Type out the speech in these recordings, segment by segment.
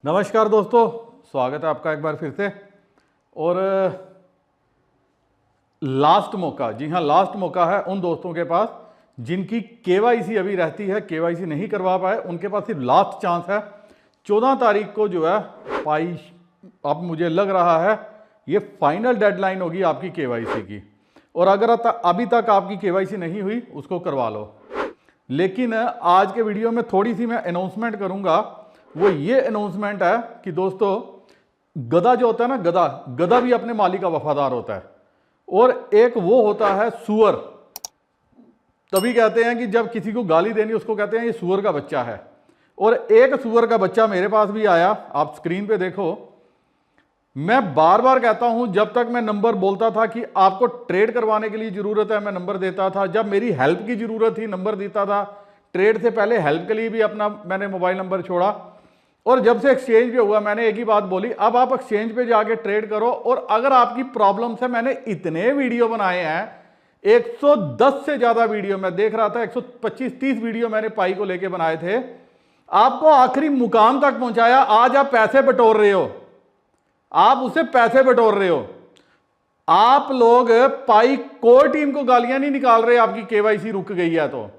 नमस्कार दोस्तों, स्वागत है आपका एक बार फिर से। और लास्ट मौका, जी हाँ लास्ट मौका है उन दोस्तों के पास जिनकी केवाईसी अभी रहती है, केवाईसी नहीं करवा पाए, उनके पास सिर्फ लास्ट चांस है। 14 तारीख को जो है पाई, अब मुझे लग रहा है ये फाइनल डेडलाइन होगी आपकी केवाईसी की। और अगर अभी तक आपकी केवाईसी नहीं हुई उसको करवा लो। लेकिन आज के वीडियो में थोड़ी सी मैं अनाउंसमेंट करूंगा। वो ये अनाउंसमेंट है कि दोस्तों, गधा जो होता है ना, गधा भी अपने मालिक का वफादार होता है। और एक वो होता है सुअर। तभी कहते हैं कि जब किसी को गाली देनी उसको कहते हैं ये सुअर का बच्चा है। और एक सुअर का बच्चा मेरे पास भी आया, आप स्क्रीन पे देखो। मैं बार बार कहता हूं, जब तक मैं नंबर बोलता था कि आपको ट्रेड करवाने के लिए जरूरत है, मैं नंबर देता था। जब मेरी हेल्प की जरूरत थी नंबर देता था। ट्रेड से पहले हेल्प के लिए भी अपना मैंने मोबाइल नंबर छोड़ा। और जब से एक्सचेंज पे हुआ मैंने एक ही बात बोली, अब आप एक्सचेंज पे जाके ट्रेड करो। और अगर आपकी प्रॉब्लम है, मैंने इतने वीडियो बनाए हैं, 110 से ज्यादा वीडियो मैं देख रहा था, 125-30 वीडियो मैंने पाई को लेके बनाए थे, आपको आखिरी मुकाम तक पहुंचाया। आज आप पैसे बटोर रहे हो, आप उससे पैसे बटोर रहे हो। आप लोग पाई कोर टीम को गालियां नहीं निकाल रहे आपकी केवाईसी रुक गई है तो।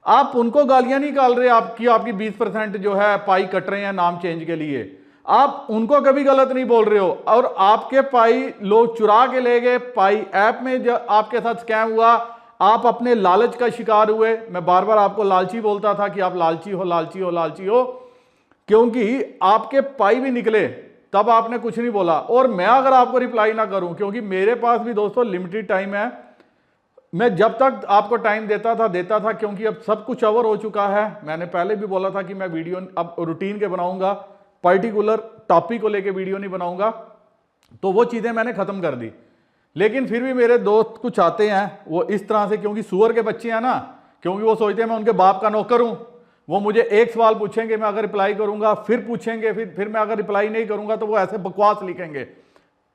आप उनको गालियां नहीं निकाल रहे आपकी 20% जो है पाई कट रहे हैं नाम चेंज के लिए। आप उनको कभी गलत नहीं बोल रहे हो। और आपके पाई लोग चुरा के ले गए, पाई ऐप में जब आपके साथ स्कैम हुआ, आप अपने लालच का शिकार हुए। मैं बार बार आपको लालची बोलता था कि आप लालची हो, लालची हो, लालची हो, क्योंकि आपके पाई भी निकले, तब आपने कुछ नहीं बोला। और मैं अगर आपको रिप्लाई ना करूं, क्योंकि मेरे पास भी दोस्तों लिमिटेड टाइम है, मैं जब तक आपको टाइम देता था, क्योंकि अब सब कुछ ओवर हो चुका है। मैंने पहले भी बोला था कि मैं वीडियो अब रूटीन के बनाऊंगा, पर्टिकुलर टॉपिक को लेके वीडियो नहीं बनाऊंगा, तो वो चीजें मैंने खत्म कर दी। लेकिन फिर भी मेरे दोस्त कुछ आते हैं वो इस तरह से, क्योंकि सुअर के बच्चे हैं ना, क्योंकि वो सोचते हैं मैं उनके बाप का नौकर हूं। वो मुझे एक सवाल पूछेंगे, मैं अगर रिप्लाई करूंगा, फिर पूछेंगे, फिर मैं अगर रिप्लाई नहीं करूंगा तो वो ऐसे बकवास लिखेंगे।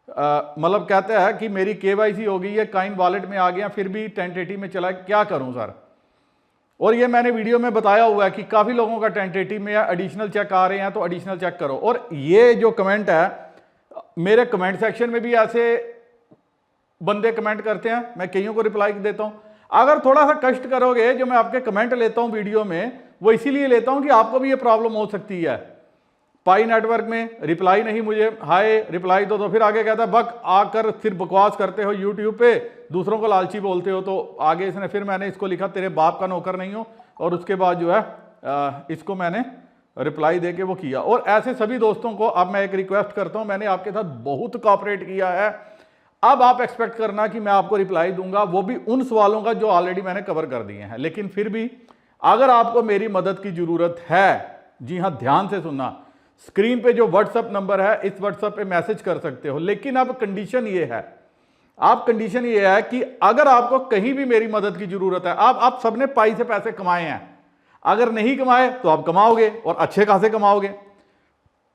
मतलब कहते हैं कि मेरी केवाईसी हो गई है, काइन वॉलेट में आ गया, फिर भी टेंटेटिव में चला, क्या करूं सर। और ये मैंने वीडियो में बताया हुआ है कि काफी लोगों का टेंटेटिव में एडिशनल चेक आ रहे हैं, तो एडिशनल चेक करो। और ये जो कमेंट है, मेरे कमेंट सेक्शन में भी ऐसे बंदे कमेंट करते हैं, मैं कईयों को रिप्लाई देता हूं। अगर थोड़ा सा कष्ट करोगे, जो मैं आपके कमेंट लेता हूं वीडियो में, वो इसीलिए लेता हूं कि आपको भी ये प्रॉब्लम हो सकती है। पाई नेटवर्क में रिप्लाई नहीं, मुझे हाय रिप्लाई दो, तो फिर आगे कहता है बक आकर फिर बकवास करते हो यूट्यूब पे, दूसरों को लालची बोलते हो। तो आगे इसने, फिर मैंने इसको लिखा तेरे बाप का नौकर नहीं हो, और उसके बाद जो है इसको मैंने रिप्लाई दे के वो किया। और ऐसे सभी दोस्तों को अब मैं एक रिक्वेस्ट करता हूं, मैंने आपके साथ बहुत कोऑपरेट किया है, अब आप एक्सपेक्ट करना कि मैं आपको रिप्लाई दूंगा, वो भी उन सवालों का जो ऑलरेडी मैंने कवर कर दिए हैं। लेकिन फिर भी अगर आपको मेरी मदद की जरूरत है, जी हां ध्यान से सुनना, स्क्रीन पे जो व्हाट्सएप नंबर है, इस व्हाट्सएप पे मैसेज कर सकते हो। लेकिन अब कंडीशन ये है, कंडीशन ये है कि अगर आपको कहीं भी मेरी मदद की जरूरत है, आप सबने पाई से पैसे कमाए हैं, अगर नहीं कमाए तो आप कमाओगे और अच्छे खासे कमाओगे।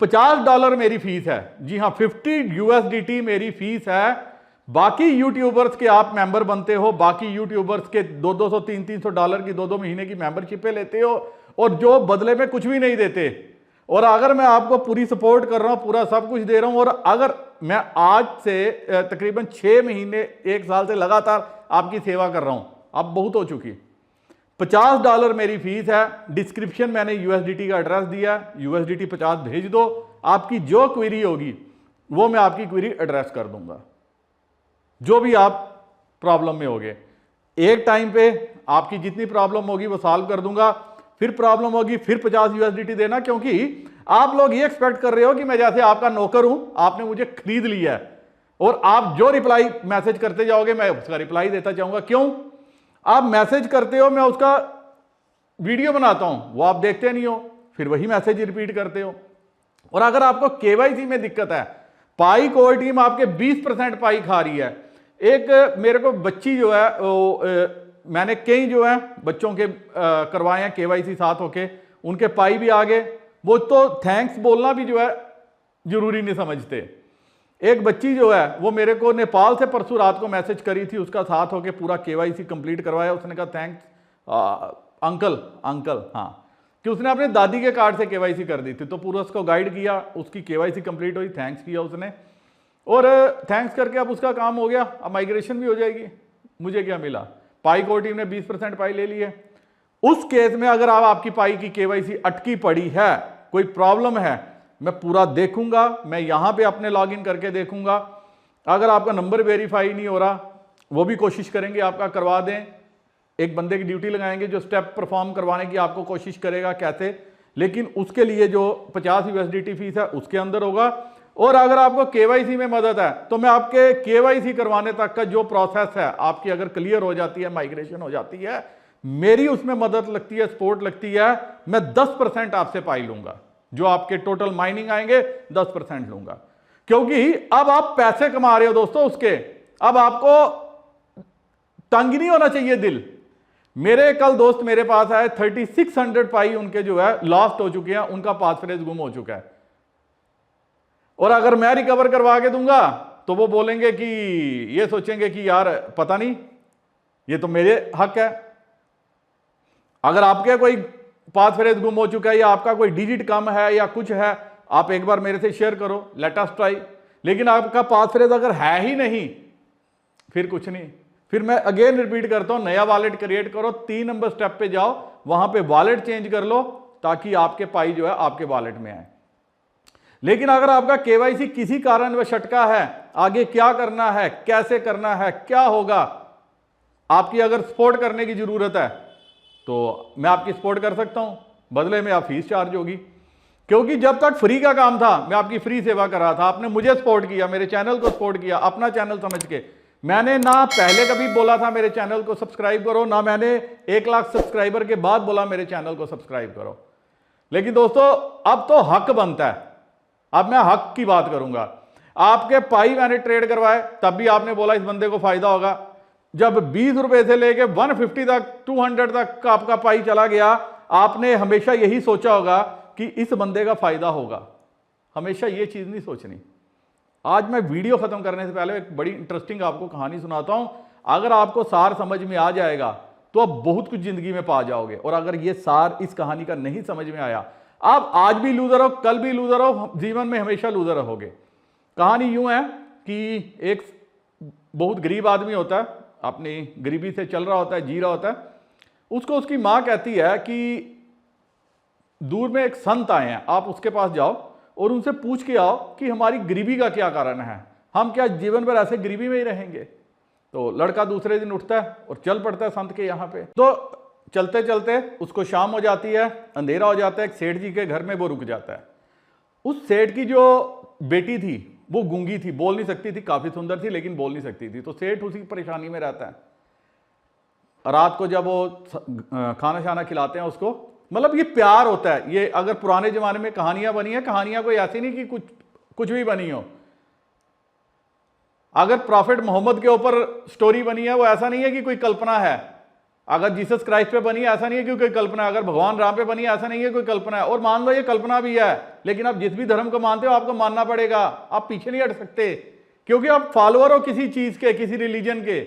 $50 मेरी फीस है, जी हां $50 मेरी फीस है। बाकी यूट्यूबर्स के आप मेंबर बनते हो, बाकी यूट्यूबर्स के $200, $300 की 2 महीने की मेंबरशिपें लेते हो, और जो बदले में कुछ भी नहीं देते। और अगर मैं आपको पूरी सपोर्ट कर रहा हूं, पूरा सब कुछ दे रहा हूं, और अगर मैं आज से तकरीबन 6 महीने 1 साल से लगातार आपकी सेवा कर रहा हूं, अब बहुत हो चुकी। $50 मेरी फीस है। डिस्क्रिप्शन मैंने USDT का एड्रेस दिया, USDT 50 भेज दो। आपकी जो क्वेरी होगी वो मैं आपकी क्वेरी एड्रेस कर दूंगा, जो भी आप प्रॉब्लम में होगे। एक टाइम पे आपकी जितनी प्रॉब्लम होगी वो सॉल्व कर दूंगा, फिर प्रॉब्लम होगी फिर 50 USDT देना, क्योंकि आप लोग ये एक्सपेक्ट कर रहे हो कि मैं जैसे आपका नौकर हूं, आपने मुझे खरीद लिया है, और आप जो रिप्लाई मैसेज करते जाओगे मैं उसका रिप्लाई देता जाऊंगा। क्यों? आप मैसेज करते हो, मैं उसका वीडियो बनाता हूं, वो आप देखते नहीं हो, फिर वही मैसेज रिपीट करते हो। और अगर आपको केवाईसी में दिक्कत है, पाई कोर टीम आपके 20% पाई खा रही है। एक मेरे को बच्ची जो है वो मैंने कई जो है बच्चों के करवाए हैं केवाईसी साथ होके, उनके पाई भी आ गए। वो तो थैंक्स बोलना भी जो है जरूरी नहीं समझते। एक बच्ची जो है वो मेरे को नेपाल से परसों रात को मैसेज करी थी, उसका साथ होके पूरा केवाईसी कंप्लीट करवाया। उसने कहा थैंक्स अंकल, हाँ कि उसने अपने दादी के कार्ड से केवाईसी कर दी थी, तो पूरा उसको गाइड किया, उसकी केवाईसी कंप्लीट हुई, थैंक्स किया उसने, और थैंक्स करके अब उसका काम हो गया, अब माइग्रेशन भी हो जाएगी। मुझे क्या मिला, पाई को टीम ने 20% पाई ले ली है। उस केस में अगर आपकी पाई की केवाईसी अटकी पड़ी है, कोई प्रॉब्लम है, मैं पूरा देखूंगा, मैं यहां पे अपने लॉगिन करके देखूंगा। अगर आपका नंबर वेरीफाई नहीं हो रहा, वो भी कोशिश करेंगे आपका करवा दें, एक बंदे की ड्यूटी लगाएंगे जो स्टेप परफॉर्म करवाने की आपको कोशिश करेगा कैसे, लेकिन उसके लिए जो 50 USDT फीस है उसके अंदर होगा। और अगर आपको केवाईसी में मदद है तो मैं आपके केवाईसी करवाने तक का जो प्रोसेस है आपकी अगर क्लियर हो जाती है, माइग्रेशन हो जाती है, मेरी उसमें मदद लगती है, सपोर्ट लगती है, मैं 10% आपसे पाई लूंगा, जो आपके टोटल माइनिंग आएंगे 10% लूंगा, क्योंकि अब आप पैसे कमा रहे हो दोस्तों उसके, अब आपको तंग नहीं होना चाहिए दिल। मेरे कल दोस्त मेरे पास आए, 3600 पाई उनके जो है लॉस्ट हो चुके हैं, उनका पासफ्रेज गुम हो चुका है, और अगर मैं रिकवर करवा के दूंगा तो वो बोलेंगे कि ये सोचेंगे कि यार पता नहीं, ये तो मेरे हक है। अगर आपके कोई पासफ्रेज गुम हो चुका है या आपका कोई डिजिट कम है या कुछ है, आप एक बार मेरे से शेयर करो, लेट अस ट्राई। लेकिन आपका पासफ्रेज अगर है ही नहीं, फिर कुछ नहीं, फिर मैं अगेन रिपीट करता हूं, नया वॉलेट क्रिएट करो, 3 नंबर स्टेप पे जाओ, वहां पे वॉलेट चेंज कर लो ताकि आपके पाई जो है आपके वॉलेट में आए। लेकिन अगर आपका केवाईसी किसी कारणवश अटका है, आगे क्या करना है, कैसे करना है, क्या होगा, आपकी अगर सपोर्ट करने की जरूरत है तो मैं आपकी सपोर्ट कर सकता हूं, बदले में आप फीस चार्ज होगी, क्योंकि जब तक फ्री का काम था मैं आपकी फ्री सेवा कर रहा था, आपने मुझे सपोर्ट किया, मेरे चैनल को सपोर्ट किया, अपना चैनल समझ के। मैंने ना पहले कभी बोला था मेरे चैनल को सब्सक्राइब करो, ना मैंने 1 लाख सब्सक्राइबर के बाद बोला मेरे चैनल को सब्सक्राइब करो। लेकिन दोस्तों अब तो हक बनता है, अब मैं हक की बात करूंगा। आपके पाई मैंने ट्रेड करवाए, तब भी आपने बोला इस बंदे को फायदा होगा। जब 20 रुपए से लेके 150 तक 200 तक का आपका पाई चला गया, आपने हमेशा यही सोचा होगा कि इस बंदे का फायदा होगा, हमेशा ये चीज नहीं सोचनी। आज मैं वीडियो खत्म करने से पहले एक बड़ी इंटरेस्टिंग आपको कहानी सुनाता हूं। अगर आपको सार समझ में आ जाएगा तो आप बहुत कुछ जिंदगी में पा जाओगे, और अगर ये सार इस कहानी का नहीं समझ में आया, आप आज भी लूजर हो, कल भी लूजर हो, जीवन में हमेशा लूजर रहोगे। कहानी यूं है कि एक बहुत गरीब आदमी होता है, अपनी गरीबी से चल रहा होता है, जी रहा होता है। उसको उसकी मां कहती है कि दूर में एक संत आए हैं, आप उसके पास जाओ और उनसे पूछ के आओ कि हमारी गरीबी का क्या कारण है, हम क्या जीवन भर ऐसे गरीबी में ही रहेंगे। तो लड़का दूसरे दिन उठता है और चल पड़ता है संत के यहाँ पे। तो चलते चलते उसको शाम हो जाती है, अंधेरा हो जाता है, एक सेठ जी के घर में वो रुक जाता है। उस सेठ की जो बेटी थी वो गूंगी थी, बोल नहीं सकती थी, काफी सुंदर थी लेकिन बोल नहीं सकती थी। तो सेठ उसी परेशानी में रहता है। रात को जब वो खाना शाना खिलाते हैं उसको, मतलब ये प्यार होता है। ये अगर पुराने जमाने में कहानियां बनी है, कहानियां कोई ऐसी नहीं कि कुछ भी बनी हो। अगर प्रॉफिट मोहम्मद के ऊपर स्टोरी बनी है, वो ऐसा नहीं है कि कोई कल्पना है। अगर जीसस क्राइस्ट पे बनी है, ऐसा नहीं है कि कोई कल्पना है। अगर भगवान राम पे बनी है, ऐसा नहीं है कोई कल्पना है। और मान लो ये कल्पना भी है, लेकिन आप जिस भी धर्म को मानते हो आपको मानना पड़ेगा, आप पीछे नहीं हट सकते, क्योंकि आप फॉलोअर हो किसी चीज के, किसी रिलीजन के।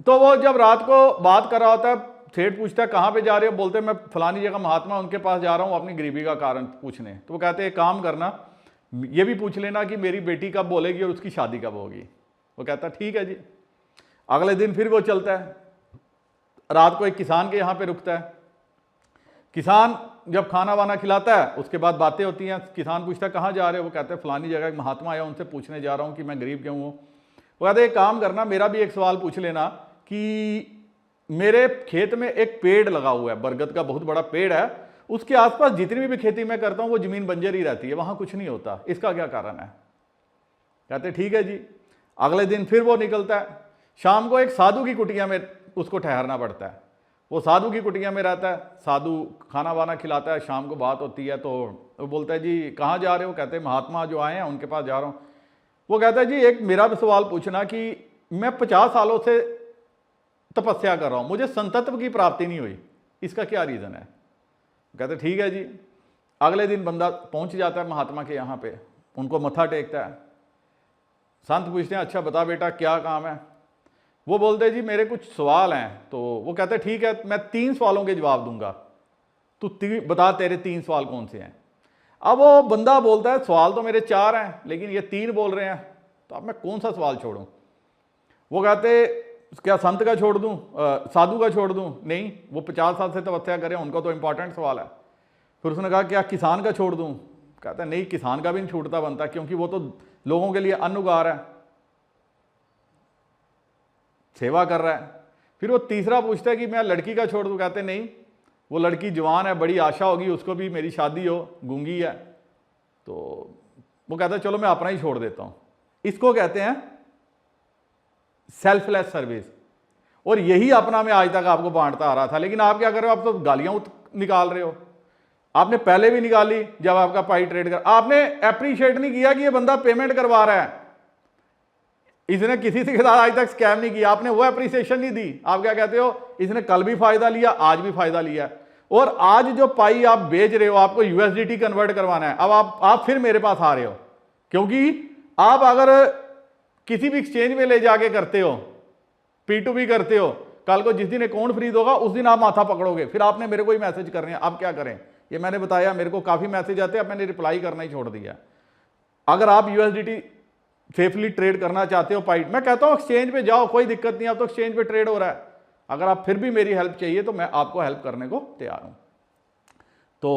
तो वो जब रात को बात कर रहा होता है, सेठ पूछता है कहां पे जा रहे हो, बोलते मैं फलानी जगह महात्मा उनके पास जा रहा हूं अपनी गरीबी का कारण पूछने। तो वो कहते हैं काम करना, ये भी पूछ लेना कि मेरी बेटी कब बोलेगी और उसकी शादी कब होगी। वो कहता ठीक है जी। अगले दिन फिर वो चलता है, रात को एक किसान के यहां पे रुकता है। किसान जब खाना वाना खिलाता है उसके बाद बातें होती हैं। किसान पूछता है कहां जा रहे हो, वो कहते हैं फलानी जगह एक महात्मा आया उनसे पूछने जा रहा हूं कि मैं गरीब क्यों हूं। वो कहते हैं एक काम करना, मेरा भी एक सवाल पूछ लेना कि मेरे खेत में एक पेड़ लगा हुआ है, बरगद का बहुत बड़ा पेड़ है, उसके आसपास जितनी भी खेती मैं करता हूं वो जमीन बंजर ही रहती है, वहां कुछ नहीं होता, इसका क्या कारण है। कहते ठीक है जी। अगले दिन फिर वो निकलता है, शाम को एक साधु की कुटिया में उसको ठहरना पड़ता है। वो साधु की कुटिया में रहता है, साधु खाना वाना खिलाता है, शाम को बात होती है। तो वो बोलता है जी कहाँ जा रहे हो, कहते हैं महात्मा जो आए हैं उनके पास जा रहा हूँ। वो कहता है जी एक मेरा भी सवाल पूछना कि मैं 50 सालों से तपस्या कर रहा हूं, मुझे संतत्व की प्राप्ति नहीं हुई, इसका क्या रीजन है। कहते ठीक है जी। अगले दिन बंदा पहुंच जाता है महात्मा के यहाँ पे, उनको मत्था टेकता है। संत पूछते हैं अच्छा बता बेटा क्या काम है। वो बोलते हैं जी मेरे कुछ सवाल हैं। तो वो कहते हैं ठीक है मैं 3 सवालों के जवाब दूंगा, बता तेरे 3 सवाल कौन से हैं। अब वो बंदा बोलता है सवाल तो मेरे 4 हैं लेकिन ये 3 बोल रहे हैं, तो अब मैं कौन सा सवाल छोड़ूं। वो कहते क्या संत का छोड़ दूं, साधु का छोड़ दूं? नहीं, वो 50 साल से तपस्या करें, उनका तो इंपॉर्टेंट सवाल है। फिर उसने कहा क्या किसान का छोड़ दूं? कहता है नहीं, किसान का भी नहीं छूटता बनता, क्योंकि वो तो लोगों के लिए अन्न उगा रहा है, सेवा कर रहा है। फिर वो तीसरा पूछता है कि मैं लड़की का छोड़ दूं? कहते नहीं, वो लड़की जवान है, बड़ी आशा होगी उसको भी मेरी शादी हो, गूंगी है। तो वो कहता है चलो मैं अपना ही छोड़ देता हूं। इसको कहते हैं सेल्फलेस सर्विस। और यही अपना मैं आज तक आपको बांटता आ रहा था, लेकिन आप क्या कर रहे हो, आप तो गालियां निकाल रहे हो। आपने पहले भी निकाली जब आपका पाई ट्रेड कर, आपने अप्रिशिएट नहीं किया कि ये बंदा पेमेंट करवा रहा है, इसने किसी से के साथ आज तक स्कैम नहीं किया, आपने वो अप्रिसिएशन नहीं दी। आप क्या कहते हो, इसने कल भी फायदा लिया, आज भी फायदा लिया, और आज जो पाई आप बेच रहे हो आपको यूएसडीटी कन्वर्ट करवाना है। अब आप फिर मेरे पास आ रहे हो, क्योंकि आप अगर किसी भी एक्सचेंज में ले जाके करते हो, P2P करते हो, कल को जिस दिन अकाउंट फ्रीज होगा उस दिन आप माथा पकड़ोगे, फिर आपने मेरे को ही मैसेज करने हैं। अब क्या करें, ये मैंने बताया, मेरे को काफी मैसेज आते हैं, अब मैंने रिप्लाई करना ही छोड़ दिया। अगर आप यूएसडीटी सेफली ट्रेड करना चाहते हो पाइट, मैं कहता हूं एक्सचेंज पे जाओ, कोई दिक्कत नहीं, अब तो एक्सचेंज पे ट्रेड हो रहा है। अगर आप फिर भी मेरी हेल्प चाहिए तो मैं आपको हेल्प करने को तैयार हूं। तो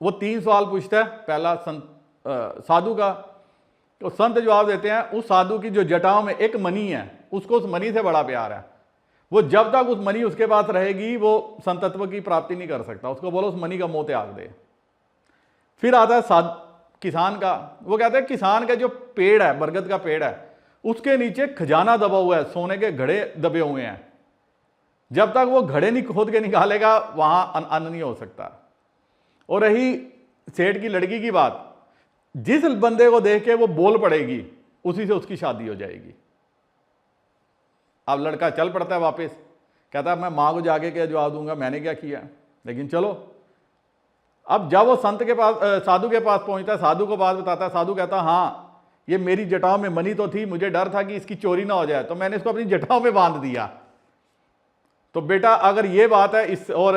वो 3 सवाल पूछता है। पहला साधु का, तो संत जवाब देते हैं उस साधु की जो जटाओं में एक मनी है, उसको उस मनी से बड़ा प्यार है, वो जब तक उस मनी उसके पास रहेगी वो संतत्व की प्राप्ति नहीं कर सकता, उसको बोलो उस मनी का मोह त्याग दे। फिर आता है किसान का। वो कहते हैं किसान का जो पेड़ है, बरगद का पेड़ है, उसके नीचे खजाना दबा हुआ है, सोने के घड़े दबे हुए हैं, जब तक वो घड़े नहीं खोद के निकालेगा वहां अन्न नहीं हो सकता। और रही सेठ की लड़की की बात, जिस बंदे को देख के वो बोल पड़ेगी उसी से उसकी शादी हो जाएगी। अब लड़का चल पड़ता है वापस, कहता है मैं मां को जाके क्या जवाब दूंगा, मैंने क्या किया। लेकिन चलो, अब जब वो संत के पास साधु के पास पहुंचता है, साधु को बात बताता है, साधु कहता है हाँ ये मेरी जटाओं में मनी तो थी, मुझे डर था कि इसकी चोरी ना हो जाए, तो मैंने इसको अपनी जटाओं में बांध दिया। तो बेटा अगर ये बात है इस, और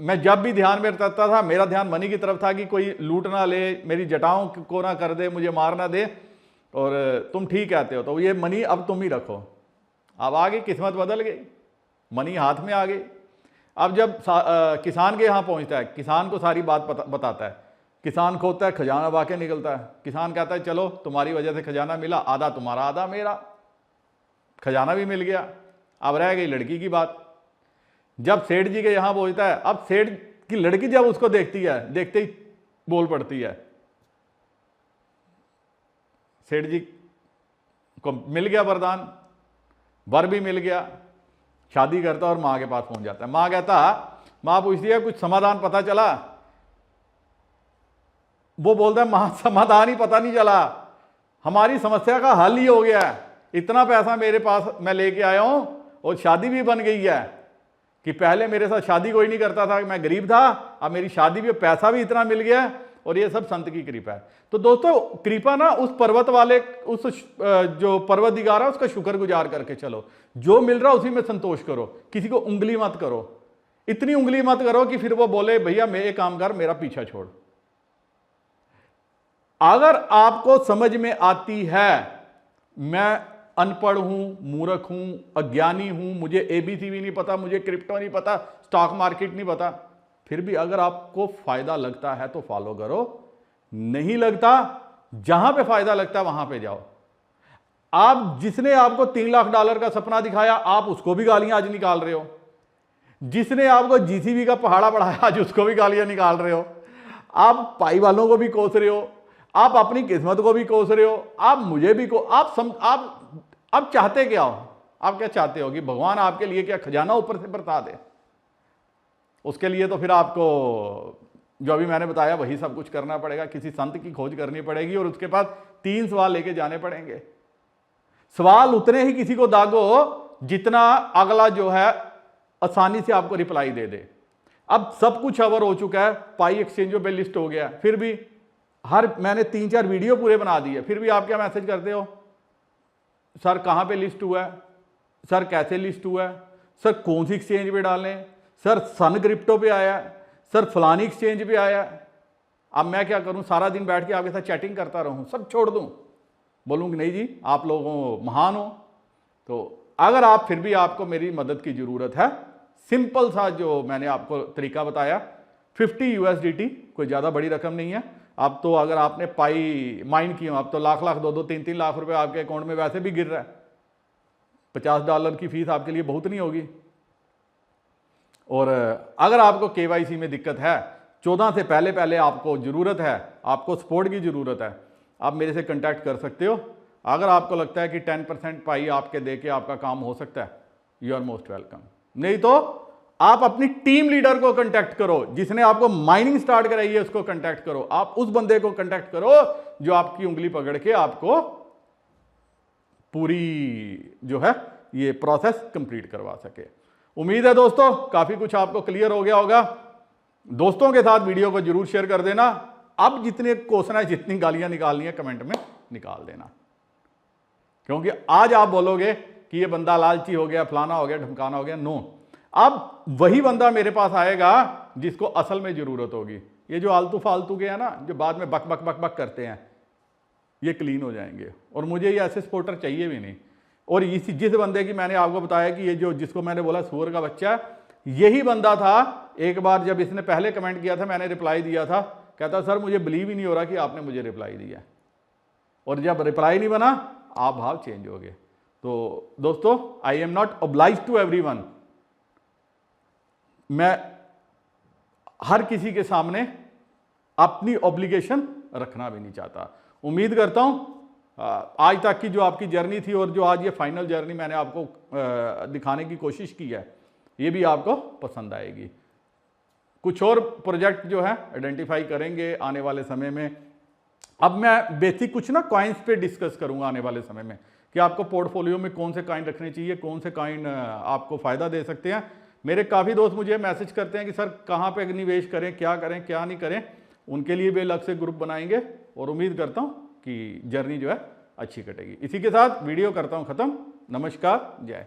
मैं जब भी ध्यान में रखता था मेरा ध्यान मनी की तरफ था कि कोई लूट ना ले, मेरी जटाओं को ना कर दे, मुझे मार ना दे, और तुम ठीक कहते हो, तो ये मनी अब तुम ही रखो। अब आ गई, किस्मत बदल गई, मनी हाथ में आ गई। अब जब किसान के यहाँ पहुँचता है, किसान को सारी बात बताता है, किसान खोदता है, खजाना वाकई निकलता है। किसान कहता है चलो तुम्हारी वजह से खजाना मिला, आधा तुम्हारा आधा मेरा, खजाना भी मिल गया। अब रह गई लड़की की बात। जब सेठ जी के यहां पहुंचता है, अब सेठ की लड़की जब उसको देखती है, देखते ही बोल पड़ती है। सेठ जी को मिल गया वरदान, वर भी मिल गया, शादी करता और मां के पास पहुंच जाता है। मां पूछती है कुछ समाधान पता चला? वो बोलता है मां समाधान ही पता नहीं चला, हमारी समस्या का हल ही हो गया है, इतना पैसा मेरे पास मैं लेके आया हूं और शादी भी बन गई है कि पहले मेरे साथ शादी कोई नहीं करता था, मैं गरीब था, अब मेरी शादी भी, पैसा भी इतना मिल गया, और ये सब संत की कृपा है। तो दोस्तों कृपा ना उस पर्वत वाले, उस जो पर्वतदिगार है उसका शुक्रगुजार करके चलो, जो मिल रहा उसी में संतोष करो, किसी को उंगली मत करो, इतनी उंगली मत करो कि फिर वो बोले भैया मैं एक काम कर, मेरा पीछा छोड़। अगर आपको समझ में आती है मैं अनपढ़ हूं, मूर्ख हूं, अज्ञानी हूं, मुझे एबीसीडी नहीं पता, मुझे क्रिप्टो नहीं पता, स्टॉक मार्केट नहीं पता, फिर भी अगर आपको फायदा लगता है तो फॉलो करो, नहीं लगता, जहां पे फायदा लगता है वहां पे जाओ। आप जिसने आपको $3 लाख का सपना दिखाया, आप उसको भी गालियां आज निकाल रहे हो। जिसने आपको जीसीबी का पहाड़ा बढ़ाया, आज उसको भी गालियां निकाल रहे हो। आप पाई वालों को भी कोस रहे हो, आप अपनी किस्मत को भी कोस रहे हो, आप मुझे भी आप चाहते क्या हो? आप क्या चाहते हो कि भगवान आपके लिए क्या खजाना ऊपर से बरसा दे? उसके लिए तो फिर आपको जो अभी मैंने बताया वही सब कुछ करना पड़ेगा, किसी संत की खोज करनी पड़ेगी और उसके बाद 3 सवाल लेके जाने पड़ेंगे। सवाल उतने ही किसी को दागो जितना अगला जो है आसानी से आपको रिप्लाई दे दे। अब सब कुछ कवर हो चुका है, पाई एक्सचेंजों पे लिस्ट हो गया, फिर भी मैंने 3-4 वीडियो पूरे बना दिए, फिर भी आप क्या मैसेज करते हो, सर कहां पे लिस्ट हुआ है, सर कैसे लिस्ट हुआ है, सर कौन सी एक्सचेंज पे डालें, सर सन क्रिप्टो पे आया है, सर फलानी एक्सचेंज भी आया, अब मैं क्या करूं, सारा दिन बैठ के आपके साथ चैटिंग करता रहूं, सब छोड़ दूं? बोलूंगी नहीं जी, आप लोगों महान हो। तो अगर आप फिर भी आपको मेरी मदद की ज़रूरत है, सिंपल सा जो मैंने आपको तरीका बताया, 50 USDT, कोई ज़्यादा बड़ी रकम नहीं है। अब तो अगर आपने पाई माइन की हो, अब तो लाख लाख 2-2 3-3 लाख रुपए आपके अकाउंट में वैसे भी गिर रहा है। $50 की फीस आपके लिए बहुत नहीं होगी। और अगर आपको KYC में दिक्कत है, 14 से पहले पहले आपको ज़रूरत है, आपको सपोर्ट की ज़रूरत है, आप मेरे से कांटेक्ट कर सकते हो। अगर आपको लगता है कि 10% पाई आपके दे के आपका काम हो सकता है, यू आर मोस्ट वेलकम। नहीं तो आप अपनी टीम लीडर को कांटेक्ट करो, जिसने आपको माइनिंग स्टार्ट कराई है उसको कांटेक्ट करो। आप उस बंदे को कांटेक्ट करो जो आपकी उंगली पकड़ के आपको पूरी जो है ये प्रोसेस कंप्लीट करवा सके। उम्मीद है दोस्तों काफ़ी कुछ आपको क्लियर हो गया होगा। दोस्तों के साथ वीडियो को जरूर शेयर कर देना। अब जितने क्वेश्चन है, जितनी गालियां निकालनी है, कमेंट में निकाल देना, क्योंकि आज आप बोलोगे कि ये बंदा लालची हो गया, फलाना हो गया, ढमकाना हो गया। नो, अब वही बंदा मेरे पास आएगा जिसको असल में जरूरत होगी। ये जो आलतू फालतू के हैं ना, जो बाद में बक बक बक बक करते हैं, ये क्लीन हो जाएंगे। और मुझे ये ऐसे सपोर्टर चाहिए भी नहीं। और इसी जिस बंदे की मैंने आपको बताया कि ये जो जिसको मैंने बोला सुअर का बच्चा, यही बंदा था। एक बार जब इसने पहले कमेंट किया था, मैंने रिप्लाई दिया था, कहता सर मुझे बिलीव ही नहीं हो रहा कि आपने मुझे रिप्लाई दिया। और जब रिप्लाई नहीं बना, आप भाव चेंज हो गए। तो दोस्तों, I am not oblige to everyone. मैं हर किसी के सामने अपनी ऑब्लिगेशन रखना भी नहीं चाहता। उम्मीद करता हूं आज तक की जो आपकी जर्नी थी और जो आज ये फाइनल जर्नी मैंने आपको दिखाने की कोशिश की है, ये भी आपको पसंद आएगी। कुछ और प्रोजेक्ट जो है आइडेंटिफाई करेंगे आने वाले समय में। अब मैं बेसिक कुछ ना कॉइन्स पे डिस्कस करूंगा आने वाले समय में, कि आपको पोर्टफोलियो में कौन से कॉइन रखने चाहिए, कौन से कॉइन आपको फ़ायदा दे सकते हैं। मेरे काफ़ी दोस्त मुझे मैसेज करते हैं कि सर कहाँ पे निवेश करें, क्या नहीं करें। उनके लिए भी अलग से ग्रुप बनाएंगे और उम्मीद करता हूँ कि जर्नी जो है अच्छी कटेगी। इसी के साथ वीडियो करता हूँ ख़त्म। नमस्कार, जय।